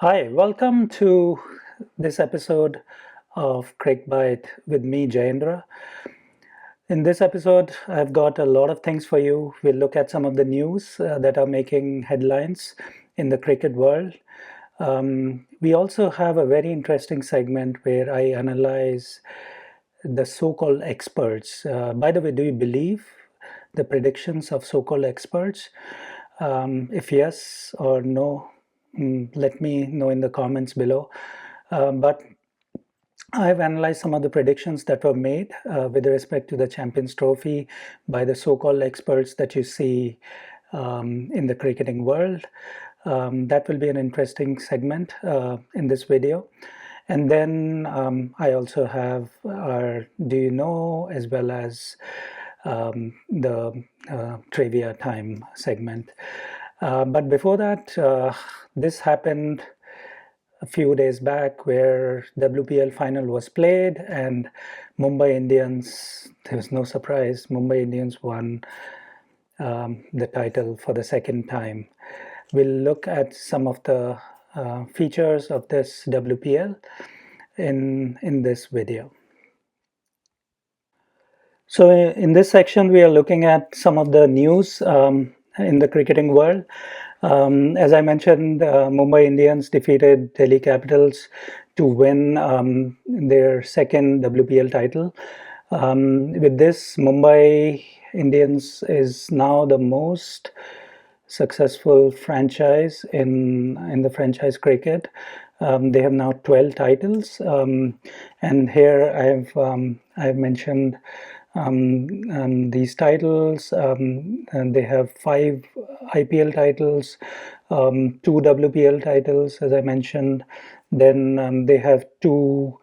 Hi, welcome to this episode of Crick Bite with me, Jayendra. In this episode, I've got a lot of things for you. We'll look at some of the news that are making headlines in the cricket world. We also have a very interesting segment where I analyze the so-called experts. By the way, do you believe the predictions of so-called experts? If yes or no, let me know in the comments below. But I've analyzed some of the predictions that were made with respect to the Champions Trophy by the so-called experts that you see in the cricketing world. That will be an interesting segment in this video. And then I also have our Do You Know as well as the trivia time segment. But before that, this happened a few days back where WPL final was played and Mumbai Indians, there was no surprise, Mumbai Indians won the title for the second time. We'll look at some of the features of this WPL in this video. So in this section, we are looking at some of the news in the cricketing world. As I mentioned, Mumbai Indians defeated Delhi Capitals to win their second WPL title. With this, Mumbai Indians is now the most successful franchise in the franchise cricket. They have now 12 titles, and here I've mentioned these titles, and they have 5 IPL titles, 2 WPL titles, as I mentioned. Then they have two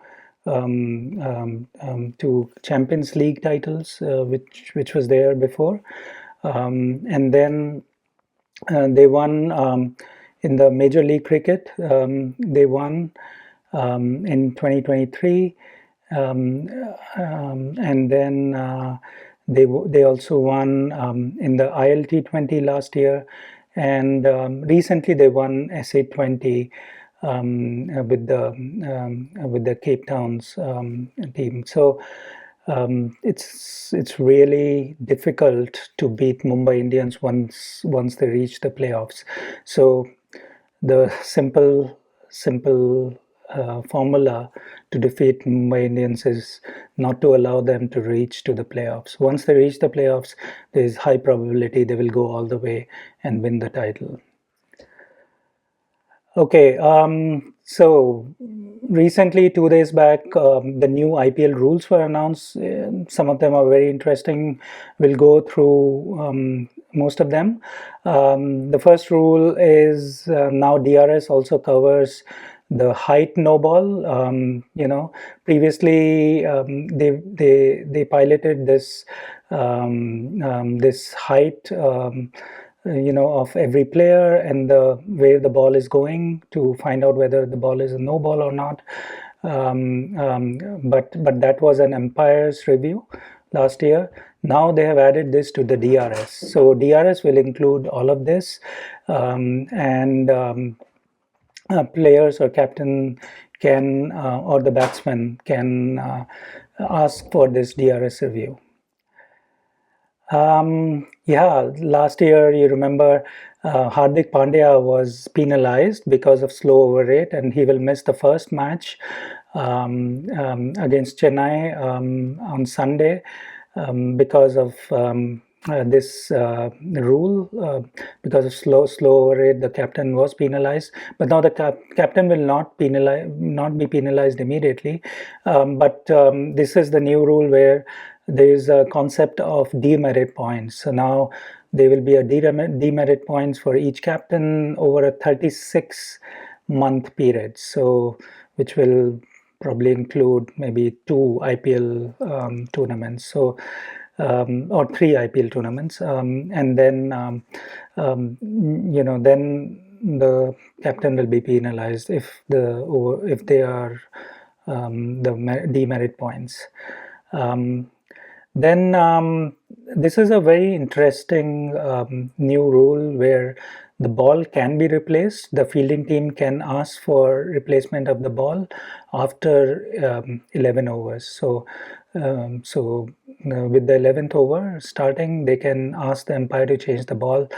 Champions League titles, which was there before, and then they won in the Major League Cricket. They won in 2023. And then they also won in the ILT20 last year, and recently they won SA20 with the Cape Town's team. So it's really difficult to beat Mumbai Indians once they reach the playoffs. So the simple formula to defeat Mumbai Indians is not to allow them to reach to the playoffs. Once they reach the playoffs, there is high probability they will go all the way and win the title. Okay, so recently, 2 days back, the new IPL rules were announced. Some of them are very interesting. We'll go through most of them. The first rule is now DRS also covers the height no ball. Previously they piloted this this height. Of every player and where the ball is going to find out whether the ball is a no ball or not. But that was an umpire's review last year. Now they have added this to the DRS. So DRS will include all of this, and players or captain can or the batsman can ask for this DRS review. Last year, you remember, Hardik Pandya was penalized because of slow over rate, and he will miss the first match against Chennai on Sunday because of this rule. Because of slow over rate, the captain was penalized, but now the captain will not be penalized immediately. But this is the new rule where there is a concept of demerit points. So now there will be a demerit points for each captain over a 36-month period. So which will probably include maybe 2 IPL tournaments. So or 3 IPL tournaments, and then then the captain will be penalized if they are the demerit points. Then this is a very interesting new rule where the ball can be replaced. The fielding team can ask for replacement of the ball after 11 overs. With the 11th over starting, they can ask the umpire to change the ball.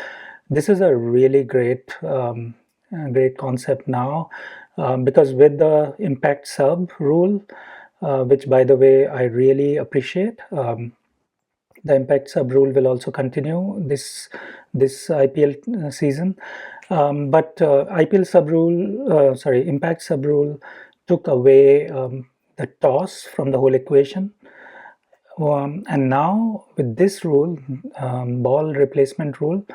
This is a really great concept now, because with the impact sub rule, which by the way I really appreciate. The impact sub rule will also continue this IPL season, but IPL sub rule, impact sub rule took away the toss from the whole equation. And now with this rule, ball replacement rule,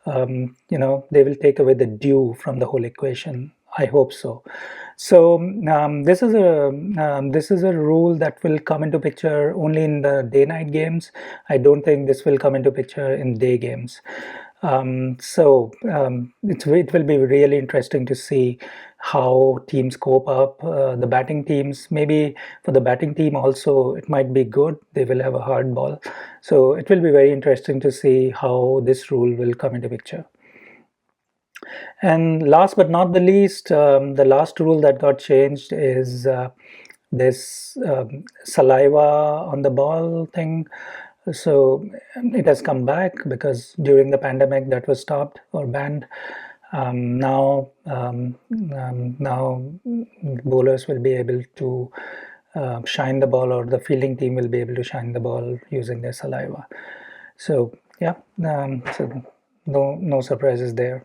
they will take away the due from the whole equation. I hope so. So this is a rule that will come into picture only in the day-night games. I don't think this will come into picture in day games. It will be really interesting to see how teams cope up. The batting teams, maybe for the batting team also, it might be good. They will have a hard ball. So it will be very interesting to see how this rule will come into picture. And last but not the least, the last rule that got changed is this saliva on the ball thing. So it has come back because during the pandemic that was stopped or banned. Now bowlers will be able to shine the ball, or the fielding team will be able to shine the ball using their saliva. So yeah, so no surprises there.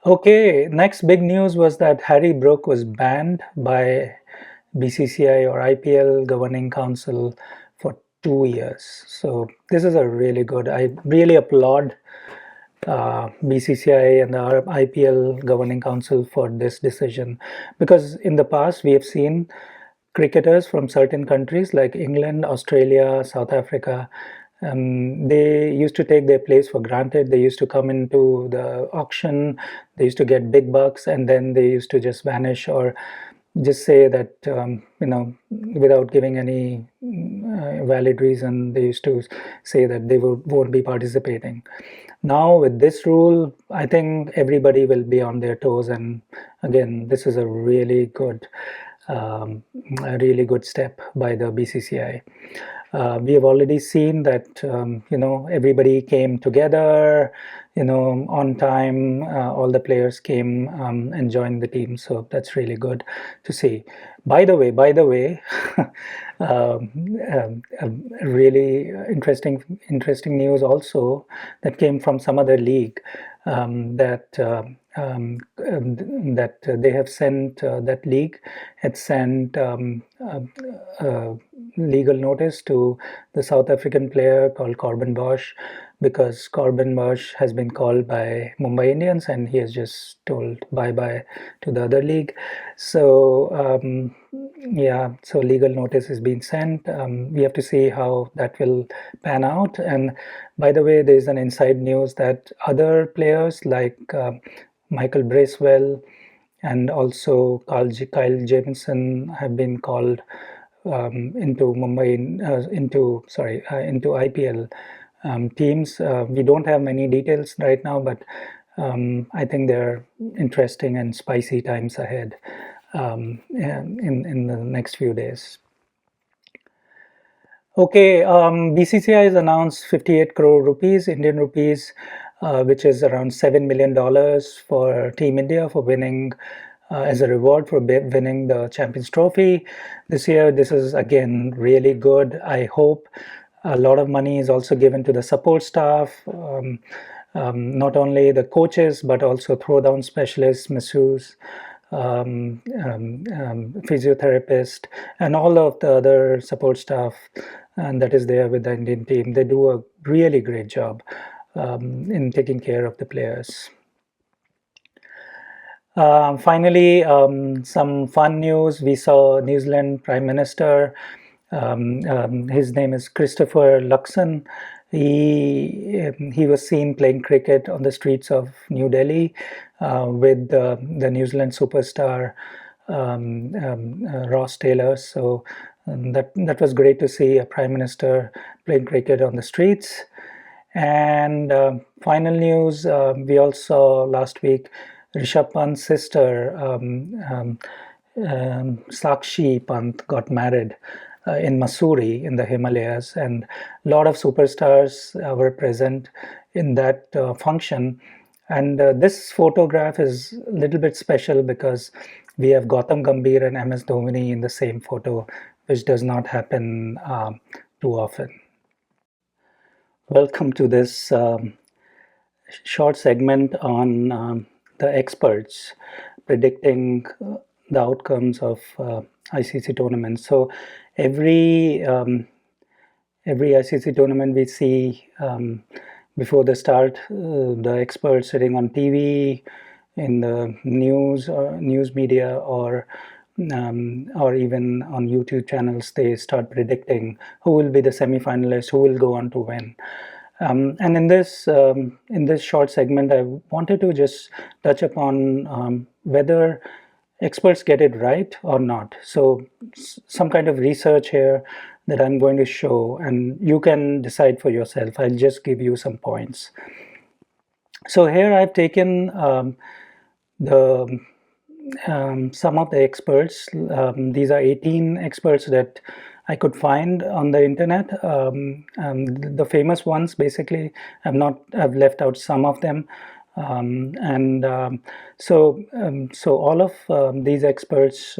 Okay, next big news was that Harry Brook was banned by BCCI or IPL Governing Council for 2 years. So this is a really good. I really applaud BCCI and the IPL Governing Council for this decision, because in the past we have seen cricketers from certain countries like England, Australia, South Africa. They used to take their place for granted. They used to come into the auction, they used to get big bucks, and then they used to just vanish or just say that, without giving any valid reason, they used to say that they won't be participating. Now with this rule, I think everybody will be on their toes, and again, this is a really good step by the BCCI. We have already seen that everybody came together, on time. All the players came and joined the team, so that's really good to see. By the way, really interesting news also that came from some other league, that they have sent that league had sent legal notice to the South African player called Corbin Bosch, because Corbin Bosch has been called by Mumbai Indians and he has just told bye-bye to the other league. So so legal notice is being sent. We have to see how that will pan out. And by the way, there is an inside news that other players like Michael Bracewell and also Kyle Jamieson have been called into IPL teams. We don't have many details right now, but I think there are interesting and spicy times ahead in the next few days. Okay, BCCI has announced 58 crore rupees, Indian rupees, which is around $7 million for Team India for winning, as a reward for winning the Champions Trophy this year. This is again really good. I hope a lot of money is also given to the support staff, not only the coaches, but also throwdown specialists, masseurs, physiotherapist, and all of the other support staff and that is there with the Indian team. They do a really great job in taking care of the players. Finally, some fun news. We saw New Zealand Prime Minister, his name is Christopher Luxon. He was seen playing cricket on the streets of New Delhi with the New Zealand superstar Ross Taylor. So that was great to see a Prime Minister playing cricket on the streets. And final news, we all saw last week Rishabh Pant's sister, Sakshi Pant, got married in Mussoorie in the Himalayas, and a lot of superstars were present in that function. And this photograph is a little bit special because we have Gautam Gambhir and MS Dhoni in the same photo, which does not happen too often. Welcome to this short segment on the experts predicting the outcomes of ICC tournaments. So every every ICC tournament we see before the start, the experts sitting on TV, in the news media, or even on YouTube channels, they start predicting who will be the semi-finalists, who will go on to win. And in this short segment, I wanted to just touch upon whether experts get it right or not. So some kind of research here that I'm going to show, and you can decide for yourself. I'll just give you some points. So here I've taken the some of the experts. These are 18 experts that I could find on the internet. The famous ones, basically, I've left out some of them. So all of these experts,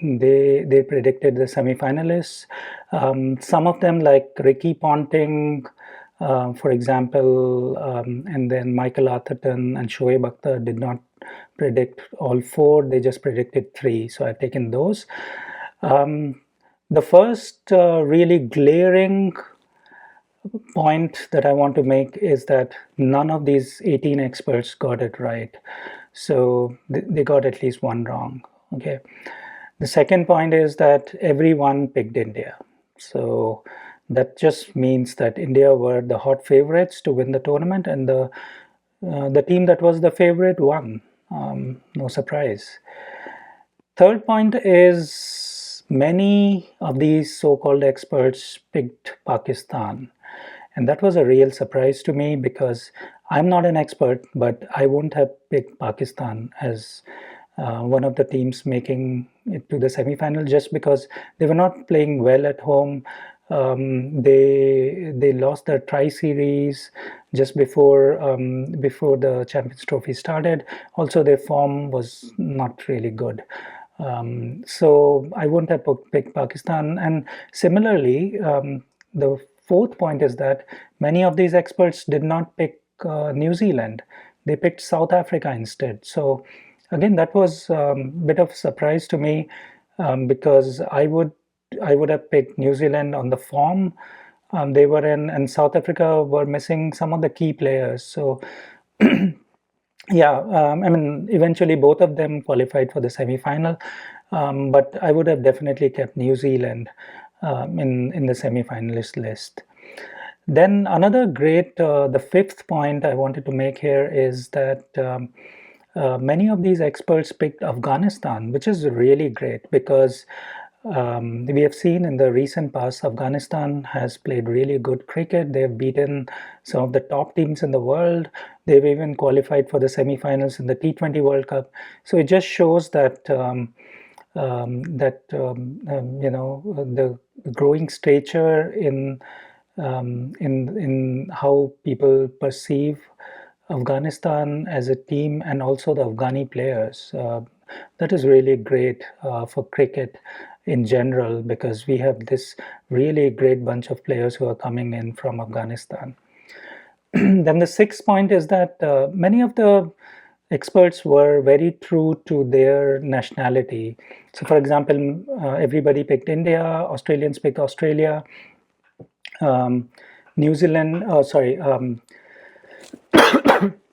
they predicted the semi-finalists. Some of them, like Ricky Ponting, for example, and then Michael Atherton and Shoaib Akhtar, did not predict all four. They just predicted three. So I've taken those. The first really glaring point that I want to make is that none of these 18 experts got it right. So they got at least one wrong. Okay. The second point is that everyone picked India. So that just means that India were the hot favorites to win the tournament, and the team that was the favorite won. No surprise. Third point is many of these so-called experts picked Pakistan. And that was a real surprise to me because I'm not an expert, but I wouldn't have picked Pakistan as one of the teams making it to the semi-final, just because they were not playing well at home. They lost their tri-series just before the Champions Trophy started. Also, their form was not really good. So I wouldn't have picked Pakistan. And similarly, the fourth point is that many of these experts did not pick New Zealand. They picked South Africa instead. So again, that was a bit of a surprise to me, because I would have picked New Zealand on the form they were in, and South Africa were missing some of the key players. So yeah, I mean, eventually both of them qualified for the semi-final, but I would have definitely kept New Zealand in the semi-finalist list. Then another great, the fifth point I wanted to make here is that many of these experts picked Afghanistan, which is really great because we have seen in the recent past, Afghanistan has played really good cricket. They've beaten some of the top teams in the world. They've even qualified for the semi-finals in the T20 World Cup. So it just shows that the growing stature in how people perceive Afghanistan as a team, and also the Afghani players. That is really great for cricket in general, because we have this really great bunch of players who are coming in from Afghanistan. Then the sixth point is that many of the experts were very true to their nationality. So, for example, everybody picked India, Australians picked Australia, New Zealand,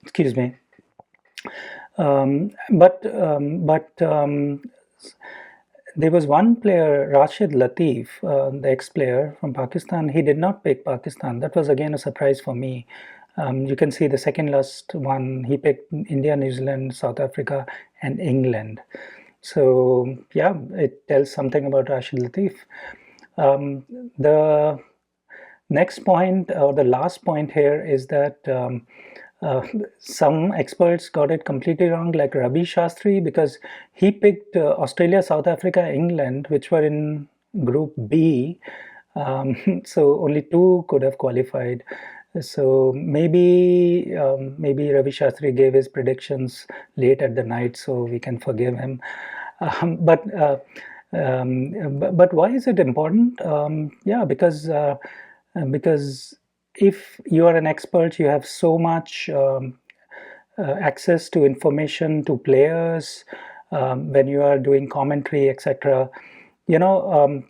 excuse me. But there was one player, Rashid Latif, the ex-player from Pakistan. He did not pick Pakistan. That was again a surprise for me. You can see the second last one. He picked India, New Zealand, South Africa, and England. So yeah, it tells something about Rashid Latif. Next point, or the last point here, is that uh, some experts got it completely wrong, like Ravi Shastri, because he picked Australia, South Africa, England, which were in Group B. So only two could have qualified. So maybe Ravi Shastri gave his predictions late at the night, so we can forgive him. But why is it important? Yeah, because if you are an expert, you have so much access to information, to players, when you are doing commentary, etc. You know,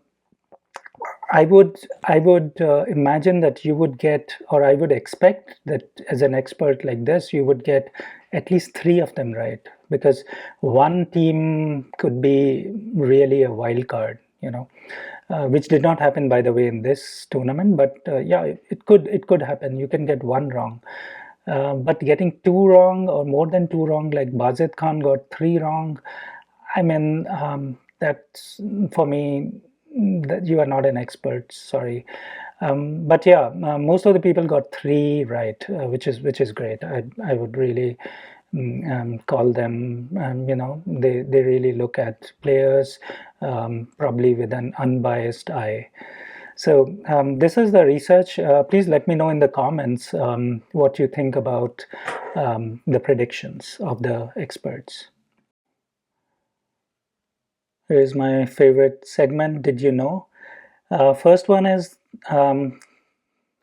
I would imagine that you would get, or I would expect that as an expert like this, you would get at least three of them right, because one team could be really a wild card, which did not happen, by the way, in this tournament. But yeah, it could happen. You can get one wrong. But getting two wrong or more than two wrong, like Bazid Khan got three wrong, I mean, that's for me, that you are not an expert. Sorry, but yeah, most of the people got three right, which is great. I would really call them. They really look at players, probably with an unbiased eye. So this is the research. Please let me know in the comments what you think about the predictions of the experts. Here's my favorite segment. Did you know? First one is, um,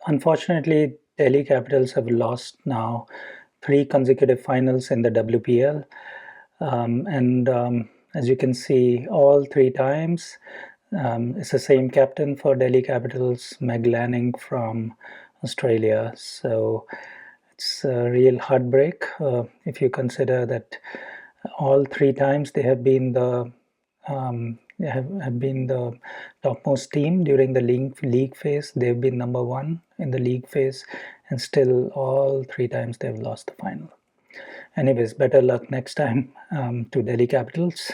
unfortunately, Delhi Capitals have lost now three consecutive finals in the WPL. And as you can see, all three times, it's the same captain for Delhi Capitals, Meg Lanning from Australia. So it's a real heartbreak if you consider that all three times they have been the topmost team during the league phase. They've been number one in the league phase, and still all three times they've lost the final. Anyways, better luck next time to Delhi Capitals.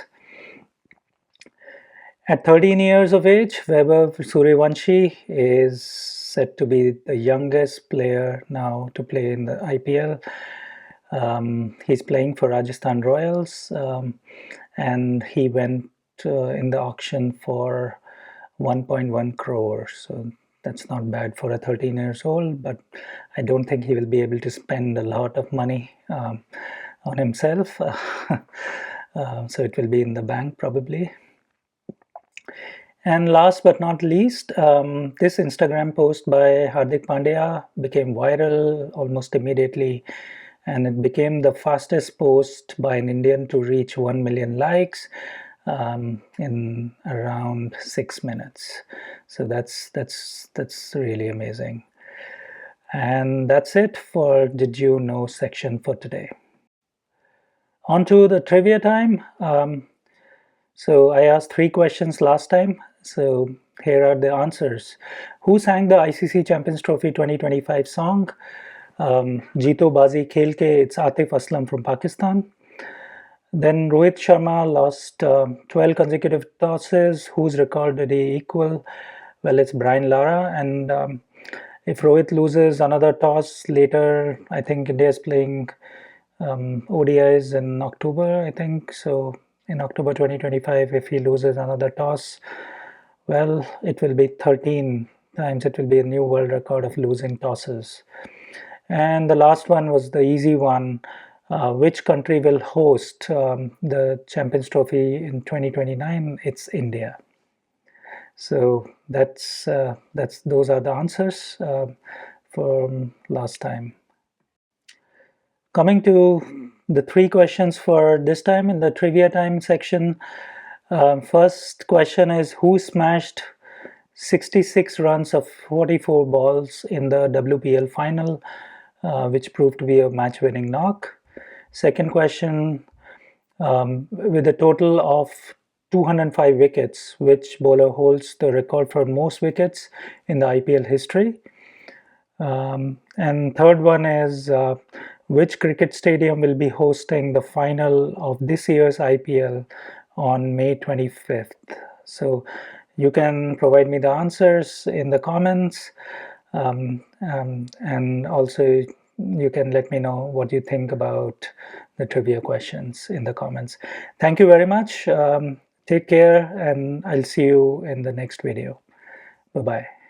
At 13 years of age, Vaibhav Suryavanshi is said to be the youngest player now to play in the IPL. He's playing for Rajasthan Royals, and he went in the auction for 1.1 crore. So that's not bad for a 13 years old, but I don't think he will be able to spend a lot of money on himself. So it will be in the bank probably. And last but not least, this Instagram post by Hardik Pandya became viral almost immediately, and it became the fastest post by an Indian to reach 1 million likes in around 6 minutes. So that's really amazing. And that's it for Did You Know section for today. On to the trivia time. So I asked three questions last time. So here are the answers. Who sang the ICC Champions Trophy 2025 song? Jeeto Bazi Khel Ke, it's Atif Aslam from Pakistan. Then Rohit Sharma lost 12 consecutive tosses. Whose record did he equal? Well, it's Brian Lara. And if Rohit loses another toss later, I think India is playing ODIs in October, I think. So in October 2025, if he loses another toss, well, it will be 13 times. It will be a new world record of losing tosses. And the last one was the easy one. Which country will host the Champions Trophy in 2029? It's India. So those are the answers from last time. Coming to the three questions for this time in the trivia time section. First question is, who smashed 66 runs of 44 balls in the WPL final, which proved to be a match-winning knock? Second question, with a total of 205 wickets, which bowler holds the record for most wickets in the IPL history? And third one is, which cricket stadium will be hosting the final of this year's IPL on May 25th? So you can provide me the answers in the comments. And also you can let me know what you think about the trivia questions in the comments. Thank you very much. Take care, and I'll see you in the next video. Bye-bye.